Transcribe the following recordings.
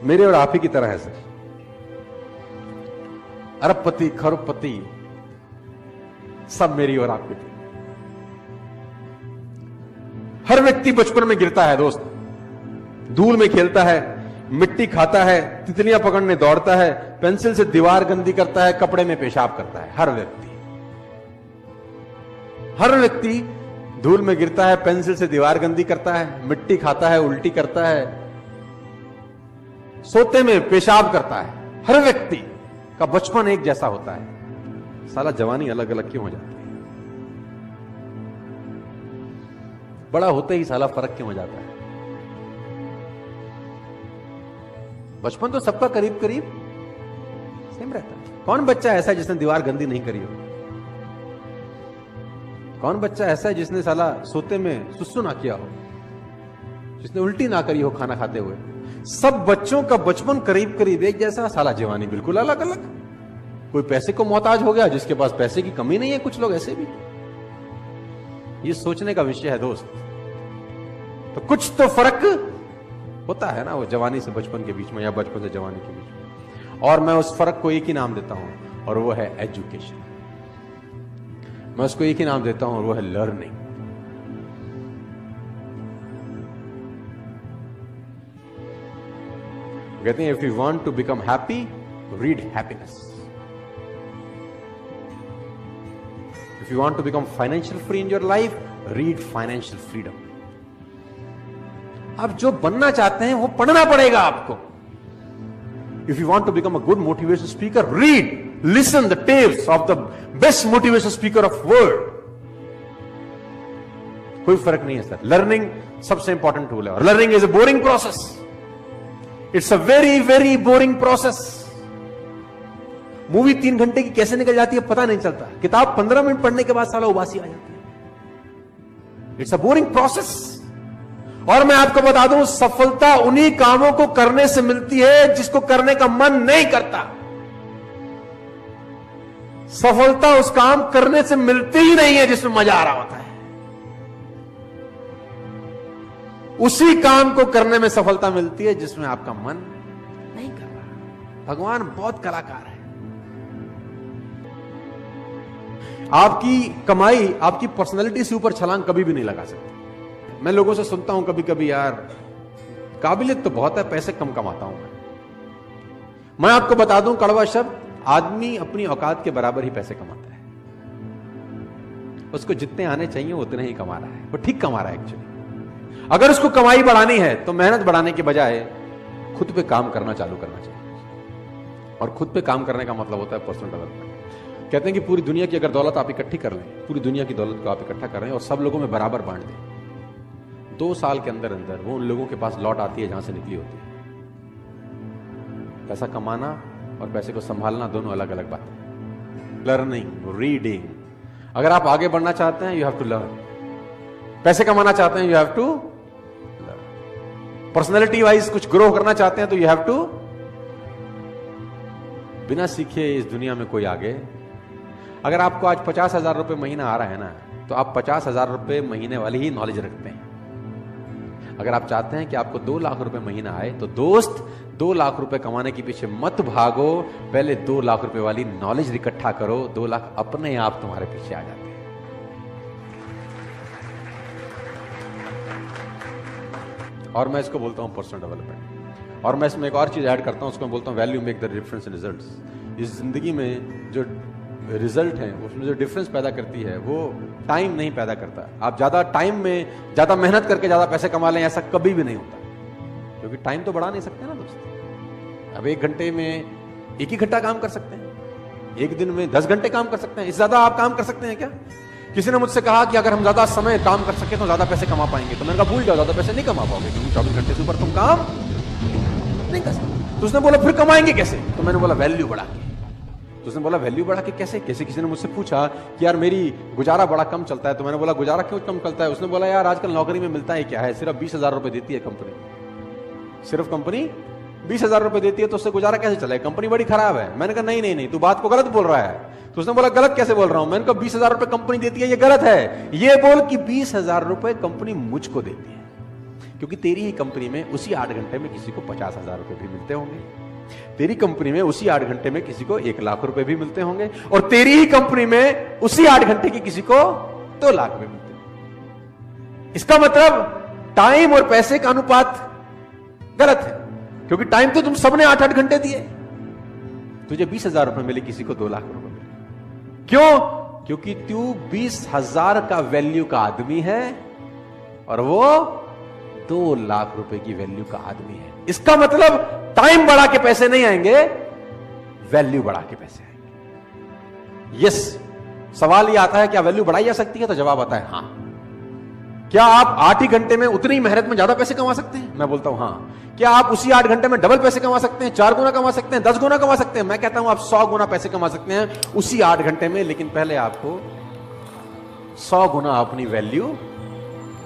मेरे और आप ही की तरह है सर। अरबपति खरबपति सब मेरी और आपकी थी। हर व्यक्ति बचपन में गिरता है दोस्त, धूल में खेलता है, मिट्टी खाता है, तितलियां पकड़ने दौड़ता है, पेंसिल से दीवार गंदी करता है, कपड़े में पेशाब करता है। हर व्यक्ति धूल में गिरता है, पेंसिल से दीवार गंदी करता है, मिट्टी खाता है, उल्टी करता है, सोते में पेशाब करता है। हर व्यक्ति का बचपन एक जैसा होता है, साला जवानी अलग अलग क्यों हो जाती है? बड़ा होते ही साला फर्क क्यों हो जाता है? बचपन तो सबका करीब करीब सेम रहता है। कौन बच्चा ऐसा है जिसने दीवार गंदी नहीं करी हो? कौन बच्चा ऐसा है जिसने साला सोते में सुसु ना किया हो, जिसने उल्टी ना करी हो खाना खाते हुए? सब बच्चों का बचपन करीब करीब एक जैसा, साला जवानी बिल्कुल अलग अलग। कोई पैसे को मोहताज हो गया, जिसके पास पैसे की कमी नहीं है, कुछ लोग ऐसे भी। ये सोचने का विषय है दोस्त। तो कुछ तो फर्क होता है ना वो जवानी से बचपन के बीच में, या बचपन से जवानी के बीच में। और मैं उस फर्क को एक ही नाम देता हूं, और वो है एजुकेशन। मैं उसको एक ही नाम देता हूं, और वो है लर्निंग। कहते हैं, if you want to become happy, read happiness. If you want to become financial free in your life, read financial freedom. आप जो बनना चाहते हैं वो पढ़ना पड़ेगा आपको। If you want to become a good motivation speaker, read, listen the tales of the best motivation speaker of world. कोई फर्क नहीं है सर। लर्निंग सबसे इंपॉर्टेंट टूल है, और learning is a boring process. It's a very very boring process. Movie 3 घंटे की कैसे निकल जाती है पता नहीं चलता। किताब 15 मिनट पढ़ने के बाद साला उबासी आ जाती है। It's a boring process. और मैं आपको बता दूं, सफलता उन्हीं कामों को करने से मिलती है जिसको करने का मन नहीं करता। सफलता उस काम करने से मिलती ही नहीं है जिसमें मजा आ रहा होता है। उसी काम को करने में सफलता मिलती है जिसमें आपका मन नहीं कर रहा। भगवान बहुत कलाकार है। आपकी कमाई आपकी पर्सनैलिटी से ऊपर छलांग कभी भी नहीं लगा सकती। मैं लोगों से सुनता हूं कभी कभी, यार काबिलियत तो बहुत है, पैसे कम कमाता हूं मैं आपको बता दूं कड़वा शब्द, आदमी अपनी औकात के बराबर ही पैसे कमाता है। उसको जितने आने चाहिए उतने ही कमा रहा है, वो ठीक कमा रहा है एक्चुअली। अगर उसको कमाई बढ़ानी है तो मेहनत बढ़ाने के बजाय खुद पे काम करना चालू करना चाहिए। और खुद पे काम करने का मतलब होता है पर्सनल डेवलपमेंट। कहते हैं कि पूरी दुनिया की अगर दौलत आप इकट्ठी कर लें, पूरी दुनिया की दौलत को आप इकट्ठा कर रहे हैं और सब लोगों में बराबर बांट दें, 2 साल के अंदर अंदर वो उन लोगों के पास लौट आती है जहां से निकली होती है। पैसा कमाना और पैसे को संभालना दोनों अलग अलग बातें। Learning, reading. अगर आप आगे बढ़ना चाहते हैं, यू हैव टू लर्न। पैसे कमाना चाहते हैं, you have to learn. Personality wise कुछ ग्रो करना चाहते हैं तो यू हैव टू। बिना सीखे इस दुनिया में कोई आगे। अगर आपको आज 50,000 रुपए महीना आ रहा है ना, तो आप 50,000 रुपए महीने वाली ही नॉलेज रखते हैं। अगर आप चाहते हैं कि आपको 2 लाख रुपए महीना आए, तो दोस्त 2 लाख रुपए कमाने के पीछे मत भागो, पहले 2 लाख रुपए वाली नॉलेज इकट्ठा करो। 2 लाख अपने आप तुम्हारे पीछे आ जाते हैं। और मैं इसको बोलता हूं पर्सनल डेवलपमेंट। और मैं इसमें एक और चीज ऐड करता हूं, उसको मैं बोलता हूं value make the difference in results. इस जिंदगी में जो रिजल्ट है, उसमें जो डिफरेंस पैदा करती है, वो टाइम नहीं पैदा करता। आप ज्यादा टाइम में ज्यादा मेहनत करके ज्यादा पैसे कमा लें, ऐसा कभी भी नहीं होता, क्योंकि टाइम तो बढ़ा नहीं सकते ना दोस्त। अब 1 घंटे में 1 ही घंटा काम कर सकते हैं, 1 दिन में 10 घंटे काम कर सकते हैं। इससे ज्यादा आप काम कर सकते हैं क्या? किसी ने मुझसे कहा कि अगर हम ज्यादा समय काम कर सके तो ज्यादा पैसे कमा पाएंगे। तो मैंने कहा भूल जाओ, ज्यादा पैसे नहीं कमा पाओगे, क्योंकि 24 घंटे से ऊपर तुम काम नहीं कर सकते। तो उसने बोला फिर कमाएंगे कैसे? तो मैंने बोला वैल्यू बढ़ा के। तो उसने बोला वैल्यू बढ़ा के कैसे? किसी ने मुझसे पूछा कि यार मेरी गुजारा बड़ा कम चलता है। तो मैंने बोला गुजारा क्यों कम चलता है? उसने बोला यार आजकल नौकरी में मिलता है क्या है, सिर्फ 20,000 रुपए देती है कंपनी। सिर्फ कंपनी 20,000 रुपए देती है, तो उससे गुजारा कैसे चले? कंपनी बड़ी खराब है। मैंने कहा नहीं, तू बात को गलत बोल रहा है। तो उसने बोला गलत कैसे बोल रहा हूं? मैंने कहा 20,000 रुपए कंपनी देती है, ये गलत है। ये बोल कि 20,000 रुपए कंपनी मुझको देती है। क्योंकि तेरी ही कंपनी में उसी 8 घंटे में किसी को 50,000 रुपए भी मिलते होंगे, तेरी कंपनी में उसी 8 घंटे में किसी को 1 लाख रुपए भी मिलते होंगे, और तेरी ही कंपनी में उसी 8 घंटे की किसी को 2 लाख भी मिलते होंगे। इसका मतलब टाइम और पैसे का अनुपात गलत है, क्योंकि टाइम तो तुम सबने 8-8 घंटे दिए, तुझे 20,000 रुपए मिले, किसी को 2 लाख रुपए मिले। क्यों? क्योंकि तू 20,000 का वैल्यू का आदमी है और वो 2 लाख रुपए की वैल्यू का आदमी है। इसका मतलब टाइम बढ़ा के पैसे नहीं आएंगे, वैल्यू बढ़ा के पैसे आएंगे। यस, सवाल यह आता है क्या वैल्यू बढ़ाई जा सकती है? तो जवाब आता है हां। क्या आप 8 ही घंटे में उतनी मेहनत में ज्यादा पैसे कमा सकते हैं? मैं बोलता हूं हां। क्या आप उसी 8 घंटे में डबल पैसे कमा सकते हैं, 4 गुना कमा सकते हैं, 10 गुना कमा सकते हैं? मैं कहता हूं आप 100 गुना पैसे कमा सकते हैं उसी 8 घंटे में, लेकिन पहले आपको 100 गुना अपनी वैल्यू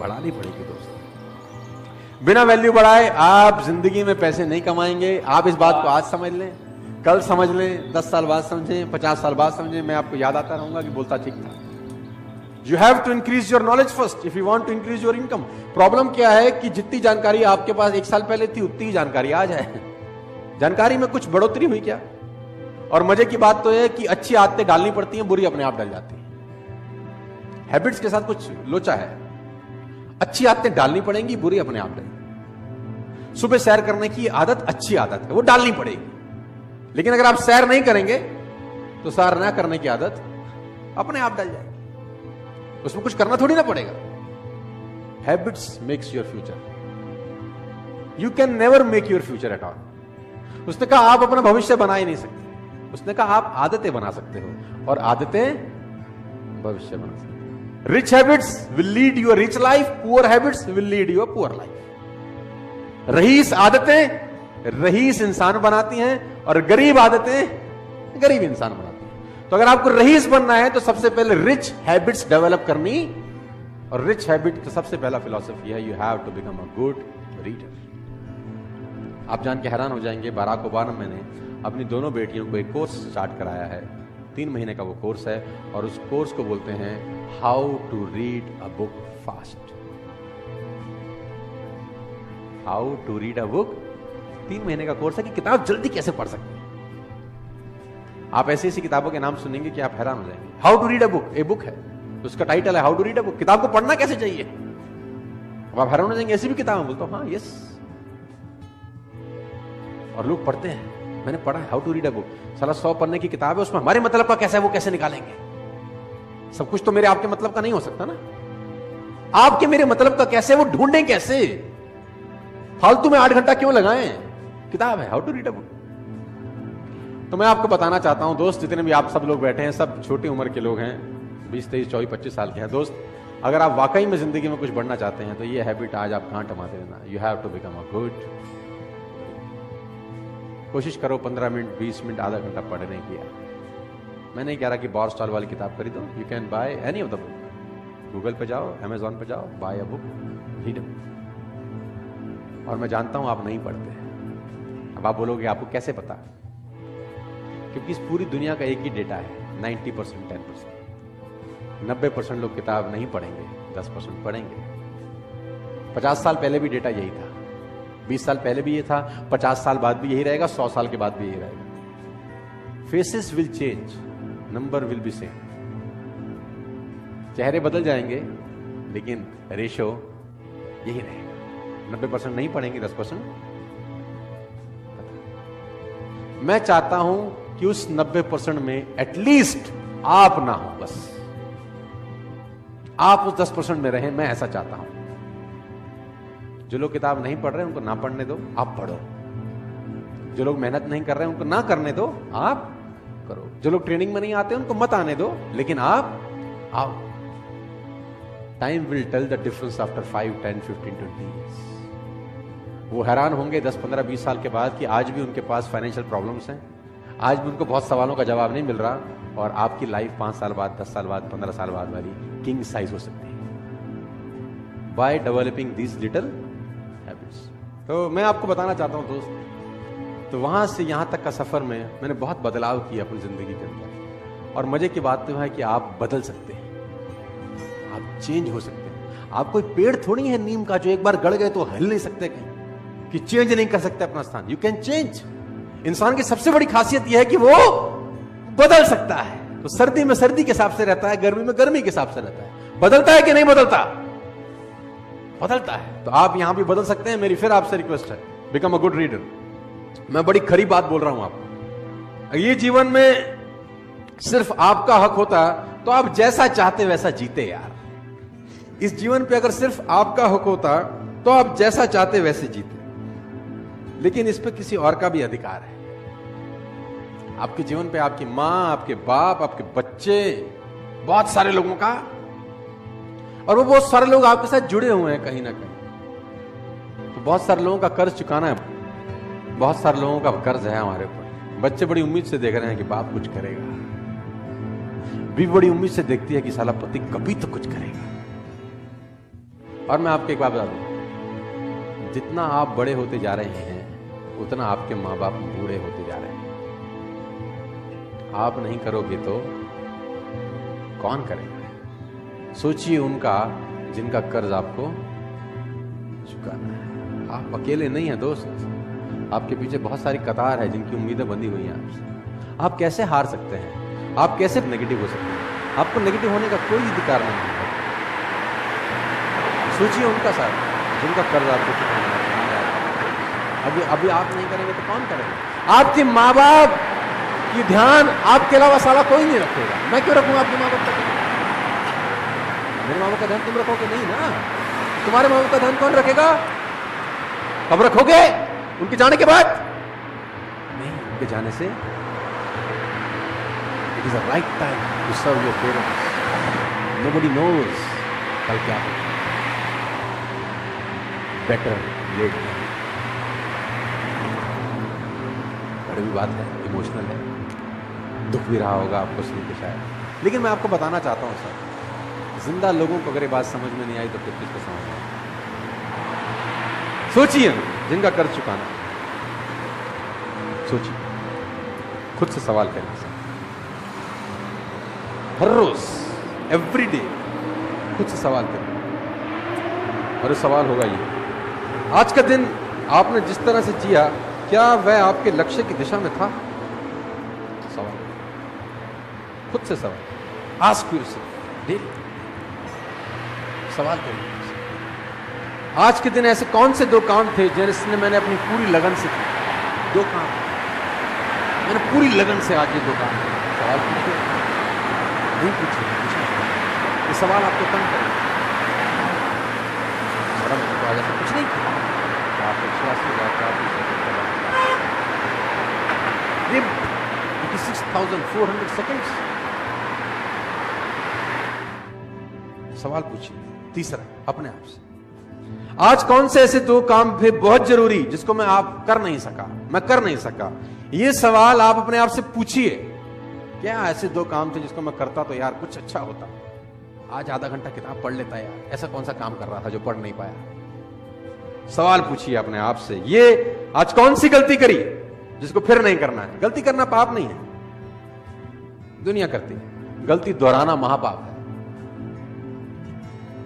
बढ़ानी पड़ेगी दोस्तों। बिना वैल्यू बढ़ाए आप जिंदगी में पैसे नहीं कमाएंगे। आप इस बात को आज समझ लें, कल समझ लें, 10 साल बाद समझें, 50 साल बाद समझें, मैं आपको याद आता रहूंगा कि बोलता ठीक था। You have to increase your knowledge first if you want to increase your income. Problem क्या है कि जितनी जानकारी आपके पास 1 साल पहले थी उतनी ही जानकारी आज है। जानकारी में कुछ बढ़ोतरी हुई क्या? और मजे की बात तो है कि अच्छी आदतें डालनी पड़ती हैं, बुरी अपने आप डल जाती हैं। हैबिट्स के साथ कुछ लोचा है, अच्छी आदतें डालनी पड़ेंगी, बुरी अपने आप डलेंगी। सुबह सैर करने की आदत अच्छी आदत है, वो डालनी पड़ेगी, लेकिन अगर आप सैर नहीं करेंगे तो सैर ना करने की आदत अपने आप डल जाएगी, उसमें कुछ करना थोड़ी ना पड़ेगा। Habits makes your future. You can never make your future at all. उसने कहा आप अपना भविष्य बना ही नहीं सकते, उसने कहा आप आदतें बना सकते हो, और आदतें भविष्य बना सकते हो। Rich habits will lead you a rich life, poor habits will lead you a poor life. रईस आदतें रईस इंसान बनाती हैं, और गरीब आदतें गरीब इंसान बनाती हैं। तो अगर आपको रईस बनना है तो सबसे पहले रिच हैबिट्स डेवलप करनी, और रिच हैबिट का सबसे पहला फिलॉसफी है you have to become a good reader. आप जान के हैरान हो जाएंगे, बराक ओबामा ने अपनी दोनों बेटियों को एक कोर्स स्टार्ट कराया है, 3 महीने का वो कोर्स है, और उस कोर्स को बोलते हैं how to read a book fast. How to read a book, 3 महीने का कोर्स है कि किताब जल्दी कैसे पढ़ सकते हैं। आप ऐसी ऐसी किताबों के नाम सुनेंगे कि आप हैरान हो जाएंगे। How to read a book, a book है, उसका टाइटल है how to read a book. किताब को पढ़ना कैसे चाहिए, अब आप हैरान हो जाएंगे, ऐसी भी किताब है। बोलता हूं हाँ यस, और लोग पढ़ते हैं। मैंने पढ़ा है how to read a book, साला 100 पन्ने की किताब है, उसमें हमारे मतलब का कैसा है वो कैसे निकालेंगे? सब कुछ तो मेरे आपके मतलब का नहीं हो सकता ना। आपके मेरे मतलब का कैसे, वो ढूंढें कैसे? फालतू में 8 घंटा क्यों लगाएं? किताब है how to read a book. तो मैं आपको बताना चाहता हूं दोस्त, जितने भी आप सब लोग बैठे हैं, सब छोटी उम्र के लोग हैं, 20, 23, 24, 25 साल के हैं। दोस्त, अगर आप वाकई में जिंदगी में कुछ बढ़ना चाहते हैं तो ये हैबिट आज आप गांठ मारते रहना, you have to become a good. कोशिश करो 15 मिनट, 20 मिनट, आधा घंटा पढ़ने की। मैं नहीं कह रहा कि बॉर्स्टॉल वाली किताब खरीदो, you can buy any of the book. Google पे जाओ, अमेजॉन पे जाओ, buy a book, read a book. और मैं जानता हूं आप नहीं पढ़ते। अब आप बोलोगे आपको कैसे पता? क्योंकि इस पूरी दुनिया का एक ही डेटा है, 90%, 10%। 90% लोग किताब नहीं पढ़ेंगे, 10% पढ़ेंगे। 50 साल पहले भी डेटा यही था, 20 साल पहले भी ये था, 50 साल बाद भी यही रहेगा, 100 साल के बाद भी यही रहेगा। Faces will change, number will be same. चेहरे बदल जाएंगे, लेकिन रेशो यही रहेगा। 90% नहीं पढ़ेंगे, 10%। मैं चाहता हूं कि उस 90% में एटलीस्ट आप ना हो, बस आप उस 10% में रहें। मैं ऐसा चाहता हूं। जो लोग किताब नहीं पढ़ रहे उनको ना पढ़ने दो, आप पढ़ो। जो लोग मेहनत नहीं कर रहे उनको ना करने दो, आप करो। जो लोग ट्रेनिंग में नहीं आते उनको मत आने दो, लेकिन आप आओ। Time will tell the difference after 5, 10, 15, 20 years। वो हैरान होंगे 10, 15, 20 साल के बाद कि आज भी उनके पास फाइनेंशियल प्रॉब्लम्स हैं, आज भी उनको बहुत सवालों का जवाब नहीं मिल रहा, और आपकी लाइफ 5 साल बाद, 10 साल बाद, 15 साल बाद वाली किंग साइज हो सकती है by developing these little habits. तो मैं आपको बताना चाहता हूं दोस्त, तो वहां से यहां तक का सफर में मैंने बहुत बदलाव किया अपनी जिंदगी के अंदर। और मजे की बात तो है कि आप बदल सकते हैं, आप चेंज हो सकते हैं। आप कोई पेड़ थोड़ी है नीम का जो एक बार गड़ गए तो हिल नहीं सकते कहीं, कि चेंज नहीं कर सकते अपना स्थान। You can change. इंसान की सबसे बड़ी खासियत यह है कि वो बदल सकता है। तो सर्दी में सर्दी के हिसाब से रहता है, गर्मी में गर्मी के हिसाब से रहता है। बदलता है कि नहीं बदलता? बदलता है। तो आप यहां भी बदल सकते हैं। मेरी फिर आपसे रिक्वेस्ट है, बिकम अ गुड रीडर। मैं बड़ी खरी बात बोल रहा हूं आपको। ये जीवन में सिर्फ आपका हक होता तो आप जैसा चाहते वैसा जीते यार। इस जीवन पे अगर सिर्फ आपका हक होता तो आप जैसा चाहते वैसे जीते, लेकिन इस पे किसी और का भी अधिकार है। आपके जीवन पे आपकी मां, आपके बाप, आपके बच्चे, बहुत सारे लोगों का, और वो बहुत सारे लोग आपके साथ जुड़े हुए हैं कहीं ना कहीं। तो बहुत सारे लोगों का कर्ज चुकाना है, बहुत सारे लोगों का कर्ज है हमारे ऊपर। बच्चे बड़ी उम्मीद से देख रहे हैं कि बाप कुछ करेगा, भी बड़ी उम्मीद से देखती है कि साला पति कभी तो कुछ करेगा। और मैं आपको एक बात बता दूं, जितना आप बड़े होते जा रहे हैं उतना आपके मां बाप बूढ़े होते जा रहे हैं। आप नहीं करोगे तो कौन करेगा? सोचिए उनका जिनका कर्ज आपको चुकाना है। आप अकेले नहीं हैं दोस्त, आपके पीछे बहुत सारी कतार है जिनकी उम्मीदें बंधी हुई हैं आपसे। आप कैसे हार सकते हैं? आप कैसे नेगेटिव हो सकते हैं? आपको नेगेटिव होने का कोई अधिकार नहीं है। सोचिए उनका साथ जिनका कर्ज आपको चुकाना है। अभी आप नहीं करेंगे तो कौन करेगा? आपके माँ बाप की ध्यान आपके अलावा साला कोई नहीं रखेगा। मैं क्यों रखूंगा आपके माँ बाप का ध्यान? मेरे माँ बाप का ध्यान तुम रखोगे नहीं ना। तुम्हारे माँ बाप का ध्यान कौन रखेगा? कब रखोगे? उनके जाने के बाद नहीं, उनके जाने से it is a right time to serve your parents. Nobody knows कल क्या होगा। Better late. बड़ी बात है, इमोशनल है, दुख भी रहा होगा आपको सुन के शायद, लेकिन मैं आपको बताना चाहता हूं सर, जिंदा लोगों को अगर ये बात समझ में नहीं आई तो फिर किसको समझ में? सोचिए जिनका कर्ज चुकाना, सोचिए, खुद से सवाल करिए सर, हर रोज, एवरी डे खुद से सवाल करिए। और सवाल होगा ये, आज का दिन आपने जिस तरह से जिया, क्या वह आपके लक्ष्य की दिशा में था? सवाल, खुद से सवाल, आस्क योरसेल्फ डेली, सवाल करिए। आज के दिन ऐसे कौन से 2 काम थे जिसने मैंने अपनी पूरी लगन से की? 2 काम मैंने पूरी लगन से आज ये 2 काम किए। सवाल पूछिए, नहीं पूछिए, ये सवाल आपको तंग करेगा। तो आज ऐसा कुछ नहीं किया, आप 86,400 सेकेंड्स। सवाल पूछिए। तीसरा, अपने आप से, आज कौन से ऐसे 2 काम थे बहुत जरूरी जिसको मैं कर नहीं सका? ये सवाल आप अपने आप से पूछिए। क्या ऐसे 2 काम थे जिसको मैं करता तो यार कुछ अच्छा होता? आज आधा घंटा किताब पढ़ लेता यार, ऐसा कौन सा काम कर रहा था जो पढ़ नहीं पाया? सवाल पूछिए अपने आप से। ये आज कौन सी गलती करी जिसको फिर नहीं करना है? गलती करना पाप नहीं है, दुनिया करती है। गलती दोहराना महापाप है।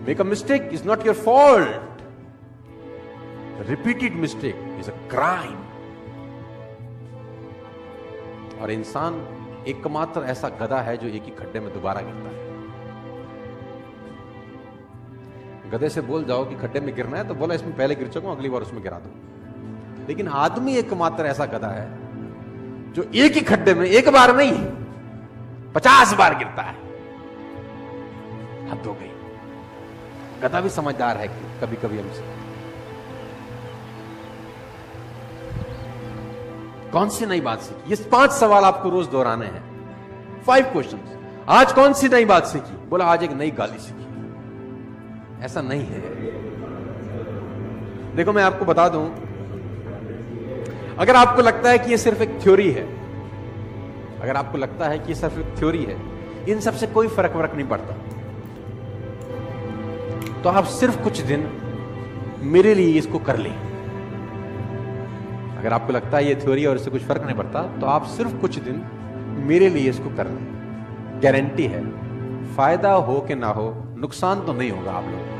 Make a mistake is not your fault, repeated mistake is a crime. और इंसान एकमात्र ऐसा गधा है जो एक ही खड्डे में दोबारा गिरता है। गधे से बोल जाओ कि खड्डे में गिरना है तो बोला इसमें पहले गिर चुका हूं, अगली बार उसमें गिरा दो। लेकिन आदमी एकमात्र ऐसा गधा है जो एक ही खड्डे में एक बार नहीं 50 बार गिरता है। हद हो गई। गधा भी समझदार है कि कभी कभी हमसे। कौन सी नई बात सीखी? ये 5 सवाल आपको रोज दोहराने हैं। 5 क्वेश्चंस। आज कौन सी नई बात सीखी? बोला आज एक नई गाली सीखी। ऐसा नहीं है। देखो मैं आपको बता दूं, अगर आपको लगता है कि ये सिर्फ एक थ्योरी है, अगर आपको लगता है कि ये सिर्फ एक थ्योरी है, इन सब से कोई फर्क नहीं पड़ता, तो आप सिर्फ कुछ दिन मेरे लिए इसको कर लें। अगर आपको लगता है ये थ्योरी और इससे कुछ फर्क नहीं पड़ता, तो आप सिर्फ कुछ दिन मेरे लिए इसको कर लें। गारंटी है, फायदा हो कि ना हो, नुकसान तो नहीं होगा आप लोगों को।